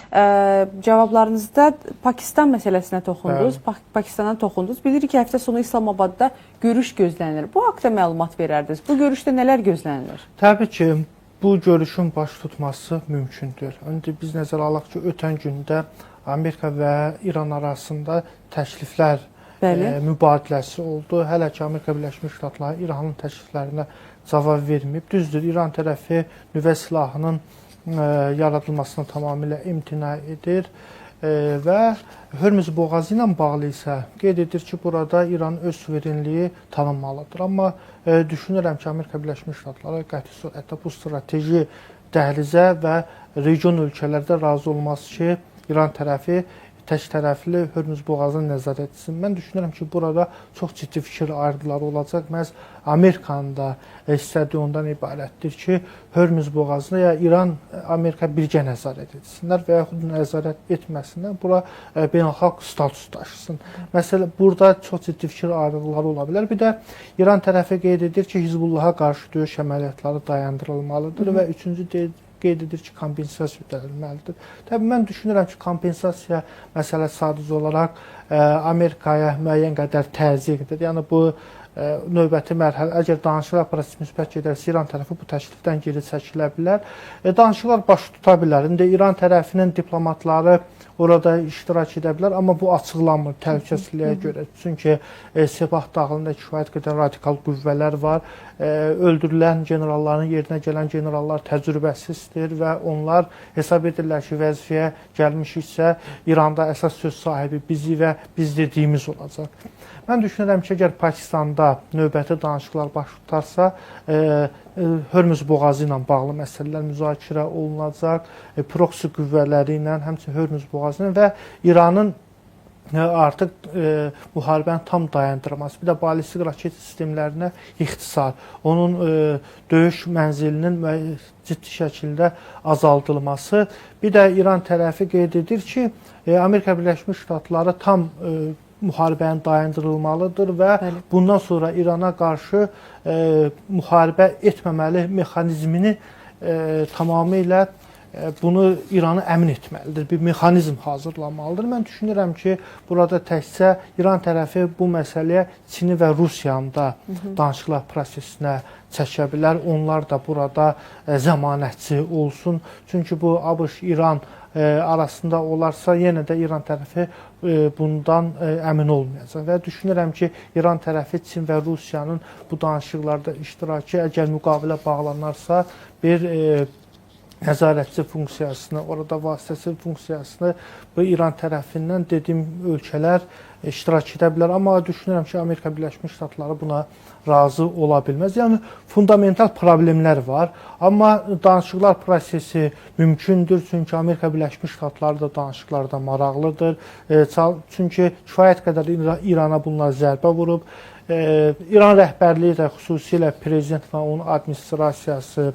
Cavablarınızda Pakistan məsələsinə toxundunuz, Pakistan'a toxundunuz. Bilirik ki, həftə sonu İslamabadda görüş gözlənilir. Bu haqda məlumat verərdiniz. Bu görüşdə nələr gözlənilir? Təbii ki, bu görüşün baş tutması mümkündür. İndi biz nəzərə alaq ki, ötən gündə Amerika və İran arasında təkliflər mübadiləsi oldu. Hələ ki, Amerika Birləşmiş Ştatları İranın təkliflərinə cavab verməyib. Düzdür, İran tərəfi nüvə silahının yaradılmasına tamamilə imtina edir və Hörmüz boğazı ilə bağlı isə qeyd edir ki, burada İran öz suverenliyi tanınmalıdır. Amma düşünürəm ki, Amerika Birləşmiş Ştatları qəti surətdə bu strateji dəhlizə və region ölkələrdə razı olması ki, İran tərəfi tək tərəfli Hörmüz boğazını nəzarət etsin. Mən düşünürəm ki, burada çox ciddi fikir ayrılıqları olacaq. Məhz Amerikanın da istədiyi ondan ibarətdir ki, Hörmüz boğazını ya İran, Amerika birgə nəzarət etsinlər və yaxud nəzarət etməsinlər. Bura beynəlxalq status daşısın. Məsələn, burada çox ciddi fikir ayrılıqları ola bilər. Bir də İran tərəfi qeyd edir ki, Hizbullaha qarşı döyüş əməliyyatları dayandırılmalıdır və üçüncü qeyd edir ki, kompensasiya ödənilməlidir. Təbii, mən düşünürəm ki, kompensasiya məsələsi sadəcə olaraq Amerikaya müəyyən qədər təzyiqdir. Yəni, bu növbəti mərhələ, əgər danışıqlar prosesi müsbət gedərsə, İran tərəfi bu təklifdən geri çəkilə bilər. Danışıqlar baş tuta bilər. İndi İran tərəfinin diplomatları orada iştirak edə bilər, amma bu açıqlanmır təhlükəsizliyə görə. Çünki Sepah dağılında kifayət qədər radikal qüvvələr var. Öldürülən generalların yerinə gələn generallar təcrübəsizdir və onlar hesab edirlər ki, vəzifəyə gəlmişiksə, İranda əsas söz sahibi bizi və biz dediyimiz olacaq. Mən düşünürəm ki, əgər Pakistanda növbəti danışıqlar baş tutarsa, Hörmüz boğazı ilə bağlı məsələlər müzakirə olunacaq, proksi qüvvələri ilə, həmçinin Hörmüz boğazı ilə və İranın artıq müharibənin tam dayandırılması, bir də balistik raket sistemlərinə ixtisar, onun döyüş mənzilinin ciddi şəkildə azaldılması, bir də İran tərəfi qeyd edir ki, Amerika Birləşmiş Ştatları tam müharibənin dayandırılmalıdır və bundan sonra İrana qarşı müharibə etməməli mexanizmini tamamilə bunu İranı əmin etməlidir, bir mexanizm hazırlamalıdır. Mən düşünürəm ki, burada təkcə İran tərəfi bu məsələyə Çini və Rusiyanın da danışıqlar prosesinə çəkə bilər. Onlar da burada zəmanətçi olsun. Çünki bu ABŞ-İran arasında olarsa, yenə də İran tərəfi bundan əmin olmayacaq. Və düşünürəm ki, İran tərəfi Çin və Rusiyanın bu danışıqlarda iştirakı, əgər müqavilə bağlanarsa, bir nəzarətçi funksiyasını, orada vasitəçi funksiyasını bu İran tərəfindən dediyim ölkələr iştirak edə bilər. Amma düşünürəm ki, Amerika Birləşmiş Ştatları buna razı ola bilməz. Yəni, fundamental problemlər var. Amma danışıqlar prosesi mümkündür. Çünki Amerika Birləşmiş Ştatları da danışıqlarda maraqlıdır. Çünki kifayət qədər İrana bunlar zərbə vurub. İran rəhbərliyi də xüsusilə prezident və onun administrasiyası,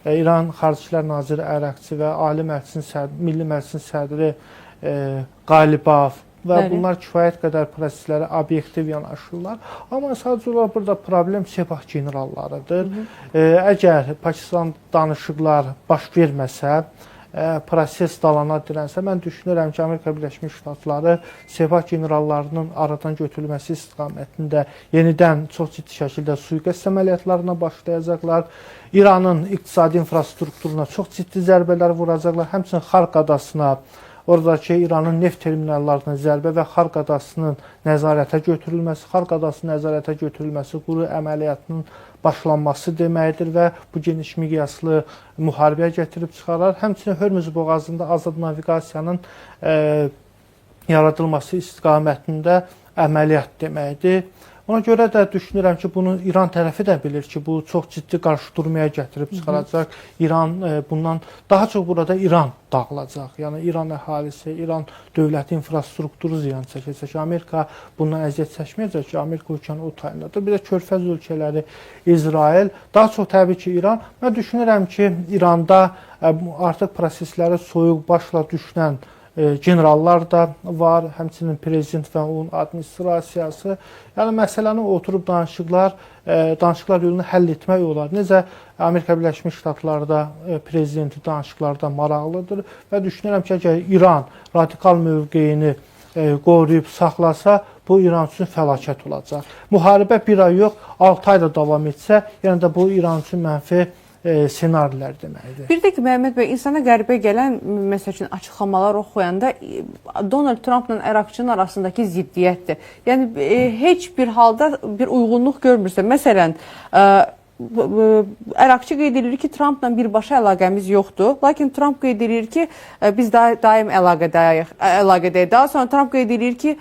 İran Xaricilər Naziri Ərəqçi və Ali Məclisin, Milli Məclisin sədri Qalibaf və bunlar kifayət qədər proseslərə obyektiv yanaşırlar. Amma sadəcə olaraq burada problem Sepah generallarıdır. Əgər Pakistan danışıqlar baş verməsə, proses dalana dirənsə, mən düşünürəm ki, Amerika Birləşmiş Ştatları Sepah generallarının aradan götürülməsi istiqamətində yenidən çox ciddi şəkildə sui-qəsd əməliyyatlarına başlayacaqlar. İranın iqtisadi infrastrukturuna çox ciddi zərbələr vuracaqlar. Həmçinin Xarq adasına, oradakı İranın neft terminallarına zərbə və Xarq adasının nəzarətə götürülməsi, Xarq adasının nəzarətə götürülməsi quru əməliyyatının başlanması deməkdir və bu geniş miqyaslı müharibəyə gətirib çıxarar. Həmçinin Hörmüz boğazında azad naviqasiyanın yaradılması istiqamətində əməliyyat deməkdir. Ona görə də düşünürəm ki, bunu İran tərəfi də bilir ki, bu çox ciddi qarşıdurmaya gətirib çıxaracaq. İran bundan daha çox burada İran dağılacaq. Yəni İran əhalisi, İran dövləti infrastrukturu ziyan çəkəcək. Amerika bundan əziyyət çəkməyəcək ki, Amerika ölkənin o tayındadır. Bir də Körfəz ölkələri, İsrail, daha çox təbii ki, İran. Mən düşünürəm ki, İranda artıq prosesləri soyuq başla düşünən generallar da var, həmçinin prezident və onun administrasiyası. Yəni məsələni oturub danışıqlar yolunu həll etmək olar. Necə Amerika Birləşmiş Ştatlarda prezidenti danışıqlarda maraqlıdır və düşünürəm ki, əgər İran radikal mövqeyini qoruyub saxlasa, bu İran üçün fəlakət olacaq. Müharibə bir ay yox, 6 ay da davam etsə, yəni də bu İran üçün mənfi senarilər deməkdir. Bir də ki, Məhəmməd bəy, insana qəribə gələn, məsəl üçün, açıqlamalar oxuyanda Donald Trumpla Əraqçının arasındakı ziddiyyətdir. Yəni, heç bir halda bir uyğunluq görmürsə, məsələn, Əraqçı qeyd edir ki, Trumpla birbaşa əlaqəmiz yoxdur. Lakin Trump qeyd edir ki, biz daim əlaqədəyik. Daha sonra Trump qeyd edir ki,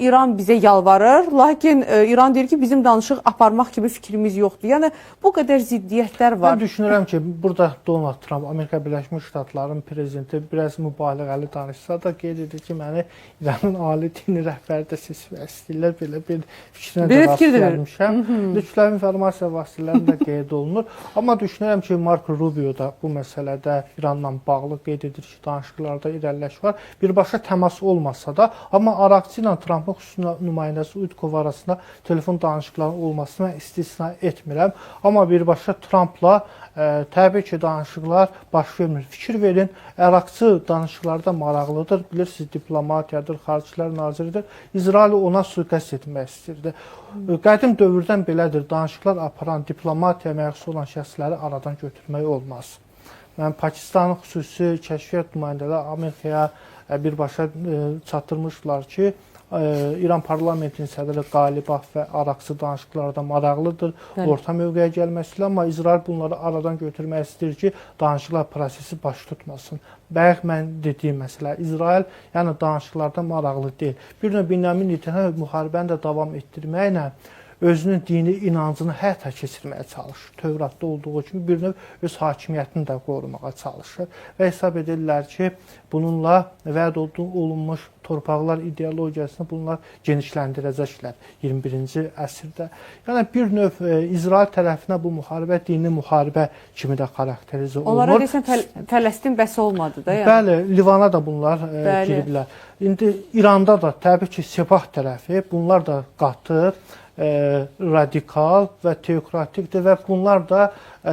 İran bizə yalvarır. Lakin İran deyir ki, bizim danışıq aparmaq kimi fikrimiz yoxdur. Yəni, bu qədər ziddiyyətlər var. Mən düşünürəm ki, burada Donald Trump, Amerika Birləşmiş Ştatlarının prezidenti biraz mübaliğəli danışsa da qeyd edir ki, məni İranın ali dini rəhbəri də seçmək istəyirlər. Belə bir fikrinə də rast gəlmişəm. Kütləvi informasiya vasitələrində qeyd olunur. Amma düşünürəm ki, Marco Rubio da bu məsələdə İranla bağlı qeyd edir ki, danışıqlarda irəliləş var. Birbaşa təmas olmasa da, amma Əraqçı ilə Trumpın xüsusi nümayəndəsi Utkov arasında telefon danışıqlarının olmasına istisna etmirəm. Amma birbaşa Trumpla təbii ki, danışıqlar baş vermir. Fikir verin, Əraqçı danışıqlarda maraqlıdır. Bilirsiniz, diplomatiyadır, Xaricilər Naziridir. İsrail ona suiqəst etmək istəyirdi. Qədim dövrdən belədir, danışıqlar aparan, diplomatiya məxsus olan şəxsləri aradan götürmək olmaz. Yəni, Pakistanın xüsusi kəşfiyyat nümayəndələri Amerikaya birbaşa çatdırmışlar ki, İran parlamentinin sədri Qalibaf və Əraqçı danışıqlarda maraqlıdır, orta mövqeyə gəlməsi ilə, amma İsrail bunları aradan götürmək istəyir ki, danışıqlar prosesi baş tutmasın. Bayaq mən dediyim məsələ, İsrail yəni danışıqlarda maraqlı deyil. Bir növ Binyamin Netanyahu müharibəni də davam etdirməklə özünün dini inancını həyata keçirməyə çalışır. Tövratda olduğu kimi bir növ öz hakimiyyətini də qorumağa çalışır. Və hesab edirlər ki, bununla vəd olunmuş torpaqlar ideologiyasını bunlar genişləndirəcəklər 21-ci əsrdə. Yəni bir növ İsrail tərəfinə bu müharibə dini müharibə kimi də xarakterizə olunur. Onlara desən Fələstin bəs olmadı da. Yəni. Bəli, Livana da bunlar giriblər. İndi İranda da təbii ki, Sepah tərəfi bunlar da qatı, radikal və teokratikdir və bunlar da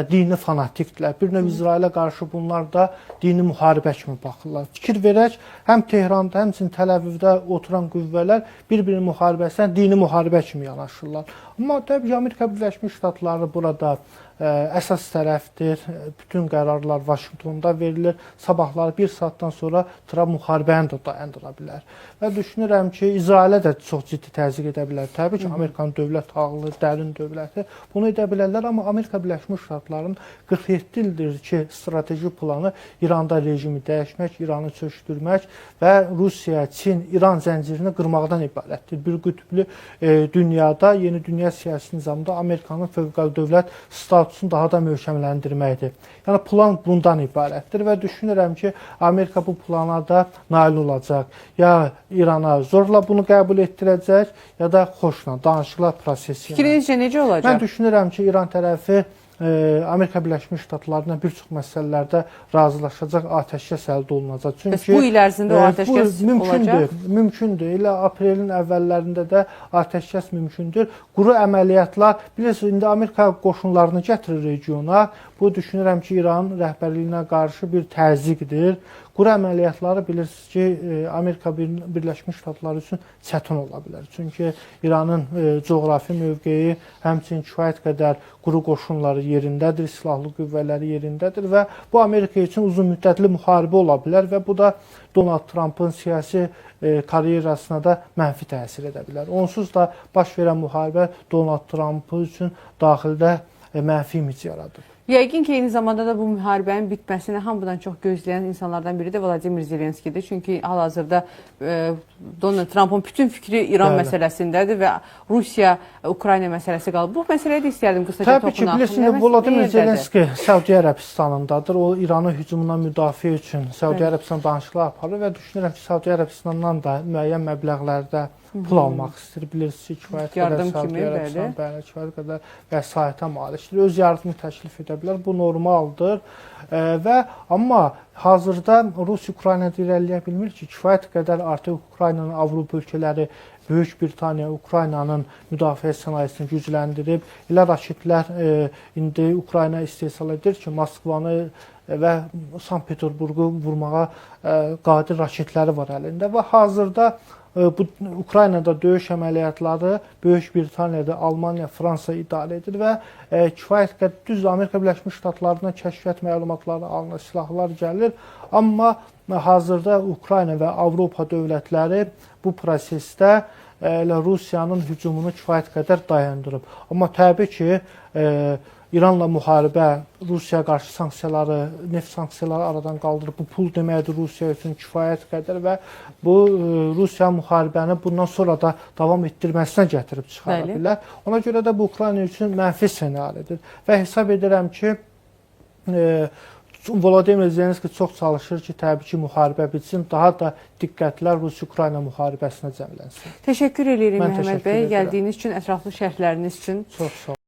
dini fanatikdirlər. Bir növ İsrailə qarşı bunlar da dini müharibə kimi baxırlar. Fikir verək, həm Tehranda, həmçinin Təl-Əvivdə oturan qüvvələr bir-birinin müharibəsinə dini müharibə kimi yanaşırlar. Amma təbii ki, Amerika Birləşmiş Ştatları burada əsas tərəfdir. Bütün qərarlar Vaşinqtonda verilir. Sabahları bir saatdan sonra Trump müharibəni də dayandıra bilər. Və düşünürəm ki, İsrailə də çox ciddi təzyiq edə bilər. Təbii ki, Amerikanın dövlət ağlı, dərin dövləti bunu edə bilərlər. Amma Amerika Birləşmiş Ştatlarının 47 ildir ki, strateji planı İranda rejimi dəyişmək, İranı çökdürmək və Rusiya, Çin, İran zəncirini qırmaqdan ibarətdir. Bir qütblü dünyada, yeni dünya siyasi nizamında Amerikanın fövqəli dövlət statusunu daha da möhkəmləndirməkdir. Yəni, plan bundan ibarətdir və düşünürəm ki, Amerika bu plana da nail olacaq. Ya İrana zorla bunu qəbul etdirəcək, ya da xoşla, danışıqlar prosesi. Fikrinizcə necə olacaq? Mən düşünürəm ki, İran tərəfi Amerika Birləşmiş Ştatlarına bir çox məsələlərdə razılaşacaq, atəşkəs əldə olunacaq. Çünki bu il ərzində o atəşkəs olacaq? Mümkündür. Elə aprelin əvvəllərində də atəşkəs mümkündür. Quru əməliyyatlar, bilirsiniz, indi Amerika qoşunlarını gətirir regiona. Bu, düşünürəm ki, İran rəhbərliyinə qarşı bir təzyiqdir. Quru əməliyyatları bilirsiniz ki, Amerika Birləşmiş Ştatları üçün çətin ola bilər. Çünki İranın coğrafi mövqeyi həmçinin kifayət qədər quru qoşunları yerindədir, silahlı qüvvələri yerindədir və bu Amerika üçün uzun müddətli müharibə ola bilər və bu da Donald Trumpın siyasi karyerasına da mənfi təsir edə bilər. Onsuz da baş verən müharibə Donald Trump üçün daxildə mənfi image yaradır. Yəqin ki, eyni zamanda da bu müharibənin bitməsini hamıdan çox gözləyən insanlardan biri də Vladimir Zelenskidir. Çünki hal-hazırda Donald Trumpın bütün fikri İran məsələsindədir və Rusiya-Ukrayna məsələsi qalıb. Bu məsələyə də istəyərdim qısaca toxunaq. Təbii ki, bilirsiniz, Vladimir Zelenski Səudiyyə Ərəbistanındadır. O, İranın hücumundan müdafiə üçün Səudiyyə Ərəbistan danışıqlar aparır və düşünürəm ki, Səudiyyə Ərəbistandan da müəyyən məbləğlərdə pul almaq istəyir. Bilirsiniz, kifayət qədər Səudiyyə Ərəbistan kifayət qədər vəsaitə malikdir. Öz yardımı təklif edə bilər. Bu normaldır. Amma hazırda Rusiya-Ukraynada irəliləyə bilmir ki, kifayət qədər artıq Ukraynanın Avropa ölkələri, Böyük Britaniya Ukraynanın müdafiə sənayesini gücləndirib. Elə raketlər indi Ukrayna istehsal edir ki, Moskvanı və Sankt-Peterburqu vurmağa qadir raketləri var əlində və hazırda bu Ukraynada döyüş əməliyyatları Böyük Britaniyada, Almaniya, Fransa idarə edir və kifayət qədər düz Amerika Birləşmiş Ştatlarından kəşfiyyat məlumatları alınır, silahlar gəlir. Amma hazırda Ukrayna və Avropa dövlətləri bu prosesdə Rusiyanın hücumunu kifayət qədər dayandırıb. Amma təbii ki, İranla müharibə, Rusiyaya qarşı sanksiyaları, neft sanksiyaları aradan qaldırıb. Bu pul deməkdir Rusiya üçün kifayət qədər və bu Rusiya müharibəni bundan sonra da davam etdirməsinə gətirib çıxara bilər. Ona görə də bu Ukrayna üçün mənfi ssenaridir və hesab edirəm ki, Volodymyr Zelenski çox çalışır ki, təbii ki, müharibə bitsin, daha da diqqətlər Rusiya-Ukrayna müharibəsinə cəmlənsin. Təşəkkür edirik Məhəmməd bəy, gəldiyiniz üçün, ətraflı şərhləriniz üçün. Çox sağ olun.